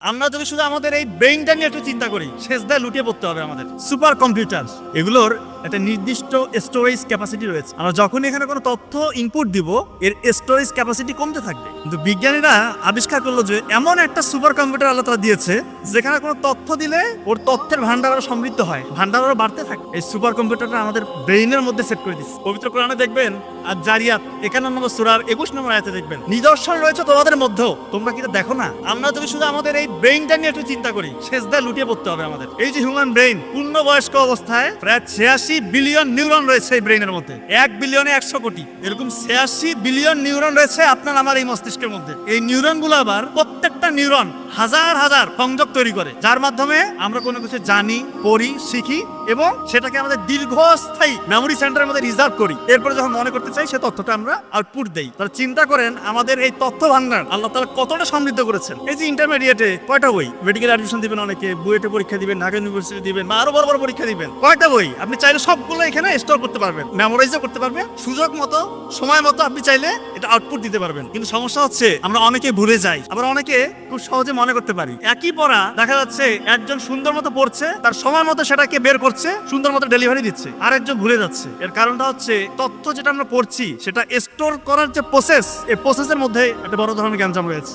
আমরা যদি শুধু আমাদের এই ব্রেইনটা নিয়ে একটু চিন্তা করি, শেষদায় লুটিয়ে পড়তে হবে আমাদের। সুপার কম্পিউটার এগুলোর একটা নির্দিষ্ট স্টোরেজ ক্যাপাসিটি রয়েছে। আমরা যখন এখানে কোনো তথ্য ইনপুট দিব, এর স্টোরেজ ক্যাপাসিটি কমতে থাকবে। কিন্তু বিজ্ঞানীরা আবিষ্কার করলো যে এমন একটা সুপার কম্পিউটার আল্লাহ তাআলা দিয়েছে, যেখানে কোনো তথ্য দিলে ওর তথ্যের ভান্ডার আরো সমৃদ্ধ হয়, ভান্ডার আরো বাড়তে থাকে। এই সুপার কম্পিউটারটা আমাদের ব্রেইনের মধ্যে সেট করে দিচ্ছে। পবিত্র কোরআনে দেখবেন আর জারিয়াত 51 নম্বর সূরার 21 নম্বর আয়াতে দেখবেন, নিদর্শন রয়েছে তোমাদের মধ্যেও, তোমরা কি তা দেখো না? আমরা যদি শুধু আমাদের এই ব্রেইনটা নিয়ে একটু চিন্তা করি, শেষদায় লুটিয়ে পড়তে হবে আমাদের। এই যে হিউম্যান ব্রেইন, পূর্ণবয়স্ক অবস্থায় প্রায় 86 বিলিয়ন নিউরন রয়েছে এই ব্রেইনের মধ্যে। 1 বিলিয়নে 100 কোটি, এরকম 86 বিলিয়ন নিউরন রয়েছে আপনার আমার এই মস্তিষ্কের মধ্যে। এই নিউরন গুলো আবার প্রত্যেকটা নিউরন হাজার হাজার সংযোগ তৈরি করে, যার মাধ্যমে আমরা কোনো কিছু জানি, পড়ি, শিখি এবং সেটাকে আমাদের দীর্ঘস্থায়ী মেমোরি সেন্টারের মধ্যে রিজার্ভ করি। এরপরে যখন মনে করতে চাই, সে তথ্যটা আমরা আউটপুট দেই। তাহলে চিন্তা করেন আমাদের এই তথ্য ভান্ডার আল্লাহ তাআলা কতটা সমৃদ্ধ করেছেন। এই যে ইন্টারমিডিয়েটে কয়টা বই, মেডিকেল অ্যাডমিশন দিবেন, অনেকে বুয়েটে পরীক্ষা দিবেন, ঢাকা ইউনিভার্সিটি দিবেন, বা আরো বড় বড় পরীক্ষা দিবেন, কয়টা বই আপনি চাইলে সবগুলো এখানে স্টোর করতে পারবেন, মেমোরাইজও করতে পারবেন। সুযোগ মতো, সময় মতো আপনি চাইলে এটা আউটপুট দিতে পারবেন। কিন্তু সমস্যা হচ্ছে আমরা অনেকে ভুলে যাই, আবার অনেকে খুব সহজে মনে করতে পারি। একই পড়া দেখা যাচ্ছে একজন সুন্দর মতো পড়ছে, তার সময় মতো সেটাকে বের করছে, সুন্দর মতো ডেলিভারি দিচ্ছে, আর একজন ভুলে যাচ্ছে। এর কারণটা হচ্ছে তথ্য যেটা আমরা পড়ছি সেটা স্টোর করার যে প্রসেস, এই প্রসেসের মধ্যে একটা বড় ধরনের গ্যাঞ্জাম রয়েছে।